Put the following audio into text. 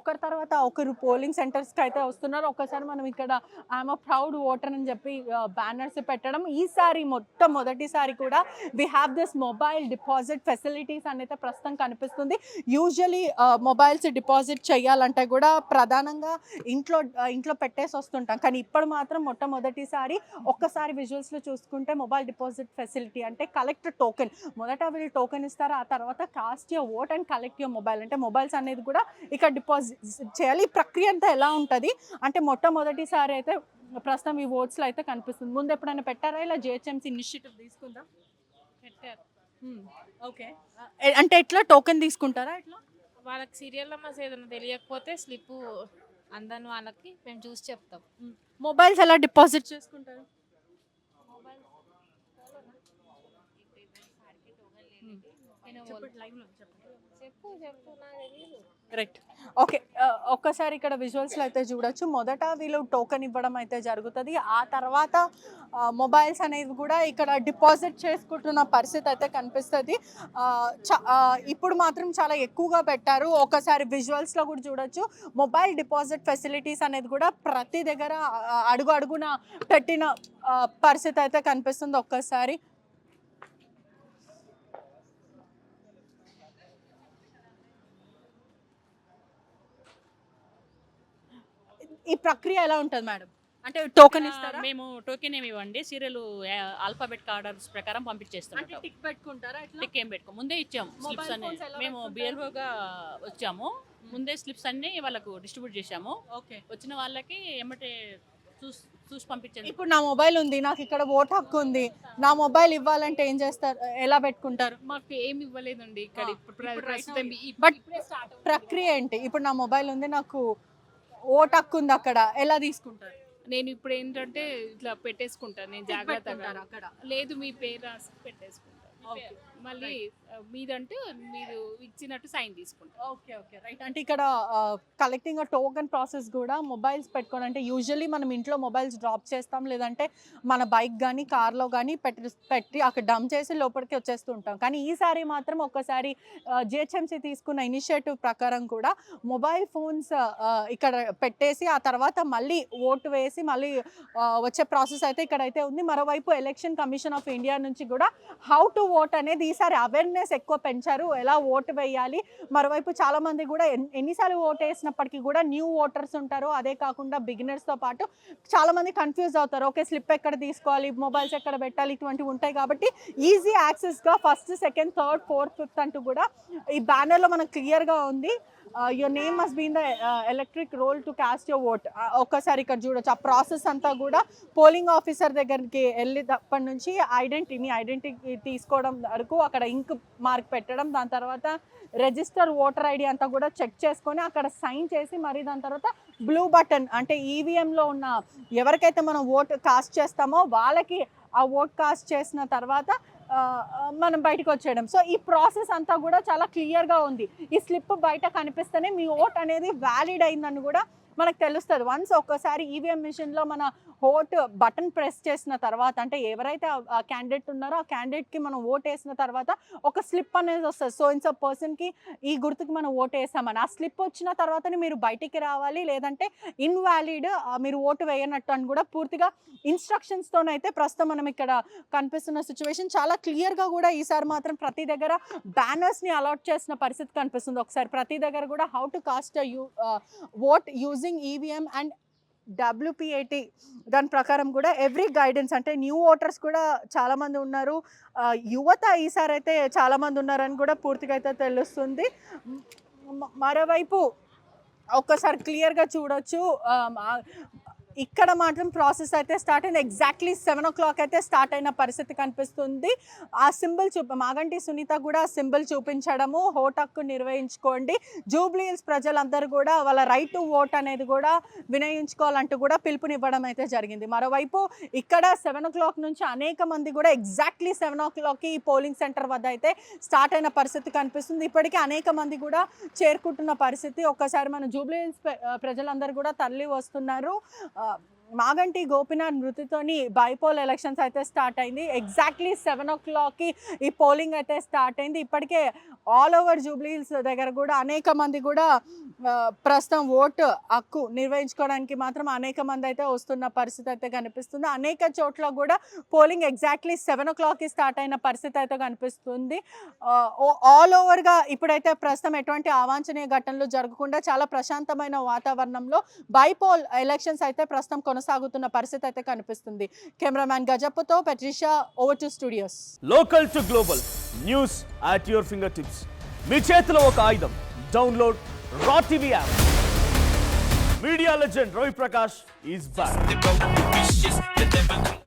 ఒకరి తర్వాత ఒకరు పోలింగ్ సెంటర్స్కి అయితే వస్తున్నారు. ఒక్కసారి మనం ఇక్కడ ఐఎమ్ అ ప్రౌడ్ ఓటర్ అని చెప్పి బ్యానర్స్ పెట్టడం. ఈసారి మొట్టమొదటిసారి కూడా we have this mobile deposit facilities అనేది ప్రస్తుతం కనిపిస్తుంది. యూజువలీ మొబైల్స్ డిపాజిట్ చేయాలంటే కూడా ప్రధానంగా ఇంట్లో పెట్టేసి వస్తుంటాం. కానీ ఇప్పుడు మాత్రం మొట్టమొదటిసారి ఒక్కసారి విజువల్స్లో చూసుకుంటే మొబైల్ డిపాజిట్ ఫెసిలిటీ అంటే కలెక్ట్ టోకెన్. మొదట వీళ్ళు టోకెన్ ఇస్తారు, ఆ తర్వాత cost your vote and collect your mobile. అంటే మొబైల్స్ అనేది కూడా ఇక్కడ డిపాజిట్ చేయాలి. ఈ ప్రక్రియ అంతా ఎలా ఉంటుంది అంటే మొట్టమొదటిసారి అయితే ప్రస్తుతం ఈ ఓట్స్లో అయితే కనిపిస్తుంది. ముందు ఎప్పుడైనా పెట్టారా ఇలా జిహెచ్ఎంసీ ఇనిషియేటివ్ తీసుకుందా? పెట్టారు. ఓకే. అంటే ఎట్లా టోకెన్ తీసుకుంటారా ఎట్లా? వాళ్ళకి సీరియల్ నెంబర్స్ ఏదైనా తెలియకపోతే స్లిప్ అందని వాళ్ళకి మేము చూసి చెప్తాం. మొబైల్స్ ఎలా డిపాజిట్ చేసుకుంటారు? చెప్పు చెప్పు నాకు తెలియదు. రైట్. ఓకే. ఒక్కసారి ఇక్కడ విజువల్స్లో అయితే చూడొచ్చు. మొదట వీళ్ళు టోకెన్ ఇవ్వడం అయితే జరుగుతుంది. ఆ తర్వాత మొబైల్స్ అనేవి కూడా ఇక్కడ డిపాజిట్ చేసుకుంటున్న పరిస్థితి అయితే కనిపిస్తుంది. ఇప్పుడు మాత్రం చాలా ఎక్కువగా పెట్టారు. ఒకసారి విజువల్స్లో కూడా చూడొచ్చు. మొబైల్ డిపాజిట్ ఫెసిలిటీస్ అనేది కూడా ప్రతి దగ్గర అడుగు అడుగున పెట్టిన పరిస్థితి అయితే కనిపిస్తుంది. ఒక్కసారి ఈ ప్రక్రియ ఎలా ఉంటుంది మేడం? అంటే టోకెన్ ఇస్తారా? మేము టోకెన్ ఏమి ఇవ్వండి, సీరియల్ ఆల్ఫాబెట్ ఆర్డర్స్ ప్రకారం పంపించేస్తాం. అంటే టిక్ పెట్టుకుంటారా? టిక్ ఏం పెట్టుకో, ముందే ఇచ్చాము స్లిప్స్ అన్ని. phones ఎలా మేము పెట్టుకుంటారు? బిఎల్ఓగా వచ్చాము, ముందే స్లిప్స్ అన్ని వాళ్ళకు డిస్ట్రిబ్యూట్ చేశాము. ఓకే. వచ్చిన వాళ్ళకి ఏమంటే చూసి పంపించండి. ఇప్పుడు నా మొబైల్ ఉంది, నాకు ఇక్కడ ఓటు హక్కు ఉంది, నా మొబైల్ ఇవ్వాలంటే ఏం చేస్తారు, ఎలా పెట్టుకుంటారు? మాకు ఏమి ఇవ్వలేదండి ఇక్కడ. బట్ ప్రక్రియ ఏంటి? ఇప్పుడు నా మొబైల్ ఉంది, నాకు ఓటు హక్కు ఉంది, అక్కడ ఎలా తీసుకుంటారు? నేను ఇప్పుడు ఏంటంటే ఇట్లా పెట్టేసుకుంటాను నేను జాగ్రత్తగా. పెట్టుకుంటారా అక్కడ? లేదు మీ పేరు రాసి పెట్టేసుకుంటాను. మళ్ళీ మీదంటూ మీరు ఇచ్చినట్టు సైన్ తీసుకుంటాం. Okay okay right. అంటే ఇక్కడ కలెక్టింగ్ టోకెన్ ప్రాసెస్ కూడా మొబైల్స్ పెట్టుకోవాలి. అంటే యూజువల్లీ మనం ఇంట్లో మొబైల్స్ డ్రాప్ చేస్తాం, లేదంటే మన బైక్ కానీ కార్లో కానీ పెట్టి అక్కడ డంప్ చేసి లోపలికి వచ్చేస్తూ ఉంటాం. కానీ ఈసారి మాత్రం ఒక్కసారి జిహెచ్ఎంసీ తీసుకున్న ఇనిషియేటివ్ ప్రకారం కూడా మొబైల్ ఫోన్స్ ఇక్కడ పెట్టేసి ఆ తర్వాత మళ్ళీ ఓటు వేసి మళ్ళీ వచ్చే ప్రాసెస్ అయితే ఇక్కడైతే ఉంది. మరోవైపు ఎలక్షన్ కమిషన్ ఆఫ్ ఇండియా నుంచి కూడా హౌ టు ఓట్ అనేది ఈసారి అవేర్నెస్ ఎక్కువ పెంచారు, ఎలా ఓటు వేయాలి. మరోవైపు చాలామంది కూడా ఎన్నిసార్లు ఓటు వేసినప్పటికీ కూడా న్యూ ఓటర్స్ ఉంటారు. అదే కాకుండా బిగినర్స్తో పాటు చాలామంది కన్ఫ్యూజ్ అవుతారు. ఓకే, స్లిప్ ఎక్కడ తీసుకోవాలి, మొబైల్స్ ఎక్కడ పెట్టాలి, ఇటువంటివి ఉంటాయి. కాబట్టి ఈజీ యాక్సెస్గా first, second, third, fourth, fifth అంటూ కూడా ఈ బ్యానర్లో మనకు క్లియర్గా ఉంది. Your name must be in the electric roll to cast your vote. ఒక్కసారి ఇక్కడ చూడొచ్చు. ఆ ప్రాసెస్ అంతా కూడా పోలింగ్ ఆఫీసర్ దగ్గరికి వెళ్ళేటప్పటి నుంచి ఐడెంటిటీ తీసుకోవడం వరకు అక్కడ ఇంక్ మార్క్ పెట్టడం, దాని తర్వాత రిజిస్టర్ ఓటర్ ఐడి అంతా కూడా చెక్ చేసుకొని అక్కడ సైన్ చేసి మరి దాని తర్వాత బ్లూ బటన్ అంటే ఈవీఎంలో ఉన్న ఎవరికైతే మనం ఓటు కాస్ట్ చేస్తామో వాళ్ళకి ఆ ఓట్ కాస్ట్ చేసిన తర్వాత మనం బయటకు వచ్చేయడం. సో ఈ ప్రాసెస్ అంతా కూడా చాలా క్లియర్గా ఉంది. ఈ స్లిప్ బయట కనిపిస్తేనే మీ ఓట్ అనేది వ్యాలిడ్ అయిందని కూడా మనకు తెలుస్తుంది. వన్స్ ఒక్కసారి ఈవీఎం మిషన్లో మన ఓట్ బటన్ ప్రెస్ చేసిన తర్వాత అంటే ఎవరైతే ఆ క్యాండిడేట్ ఉన్నారో ఆ క్యాండిడేట్కి మనం ఓట్ వేసిన తర్వాత ఒక స్లిప్ అనేది వస్తుంది. సో ఇన్స్ పర్సన్కి ఈ గుర్తుకి మనం ఓట్ వేసామని ఆ స్లిప్ వచ్చిన తర్వాతనే మీరు బయటికి రావాలి, లేదంటే ఇన్వాలిడ్ మీరు ఓటు వేయనట్టు అని కూడా పూర్తిగా ఇన్స్ట్రక్షన్స్తోనైతే ప్రస్తుతం మనం ఇక్కడ కనిపిస్తున్న సిచ్యువేషన్. చాలా క్లియర్గా కూడా ఈసారి మాత్రం ప్రతి దగ్గర బ్యానర్స్ని అలాట్ చేసిన పరిస్థితి కనిపిస్తుంది. ఒకసారి ప్రతి దగ్గర కూడా how to cost vote using EVM and WPAT దాని ప్రకారం కూడా ఎవ్రీ గైడెన్స్. అంటే న్యూ ఓటర్స్ కూడా చాలామంది ఉన్నారు, యువత ఈసారి అయితే చాలామంది ఉన్నారని కూడా పూర్తిగా అయితే తెలుస్తుంది. మరోవైపు ఒక్కసారి క్లియర్గా చూడొచ్చు. ఇక్కడ మాత్రం ప్రాసెస్ అయితే స్టార్ట్ అయింది. ఎగ్జాక్ట్లీ 7 o'clock అయితే స్టార్ట్ అయిన పరిస్థితి కనిపిస్తుంది. ఆ సింబల్ మాగంటి సునీత కూడా సింబల్ చూపించడము, ఓటు హక్కు నిర్వహించుకోండి, జూబ్లీ హిల్స్ ప్రజలందరూ కూడా వాళ్ళ రైట్ టు ఓట్ అనేది కూడా వినియోగించుకోవాలంటూ కూడా పిలుపునివ్వడం అయితే జరిగింది. మరోవైపు ఇక్కడ 7 o'clock నుంచి అనేక మంది కూడా ఎగ్జాక్ట్లీ 7 o'clockకి ఈ పోలింగ్ సెంటర్ వద్ద అయితే స్టార్ట్ అయిన పరిస్థితి కనిపిస్తుంది. ఇప్పటికీ అనేక మంది కూడా చేరుకుంటున్న పరిస్థితి. ఒక్కసారి మన జూబ్లీ హిల్స్ ప్రజలందరూ కూడా తరలి వస్తున్నారు. మాగంటి గోపినాథ్ మృతితోని బైపోల్ ఎలక్షన్స్ అయితే స్టార్ట్ అయింది. ఎగ్జాక్ట్లీ 7 o'clockకి ఈ పోలింగ్ అయితే స్టార్ట్ అయింది. ఇప్పటికే ఆల్ ఓవర్ జూబ్లీహిల్స్ దగ్గర కూడా అనేక మంది కూడా ప్రస్తుతం ఓటు హక్కు నిర్వహించుకోవడానికి మాత్రం అనేక మంది అయితే వస్తున్న పరిస్థితి అయితే కనిపిస్తుంది. అనేక చోట్ల కూడా పోలింగ్ ఎగ్జాక్ట్లీ 7 o'clockకి స్టార్ట్ అయిన పరిస్థితి అయితే కనిపిస్తుంది. ఆల్ ఓవర్గా ఇప్పుడైతే ప్రస్తుతం ఎటువంటి అవాంఛనీయ ఘటనలు జరగకుండా చాలా ప్రశాంతమైన వాతావరణంలో బైపోల్ ఎలక్షన్స్ అయితే ప్రస్తుతం కొనసాగుతున్న పరిస్థితి అయితే కనిపిస్తుంది. కెమెరామ్యాన్ గజప్పతో Patricia, over to studios. Local to global news at your finger tips. మీ చేతిలో ఒక ఆయుధం. Download R TV app. Media legend Ravi Prakash is back.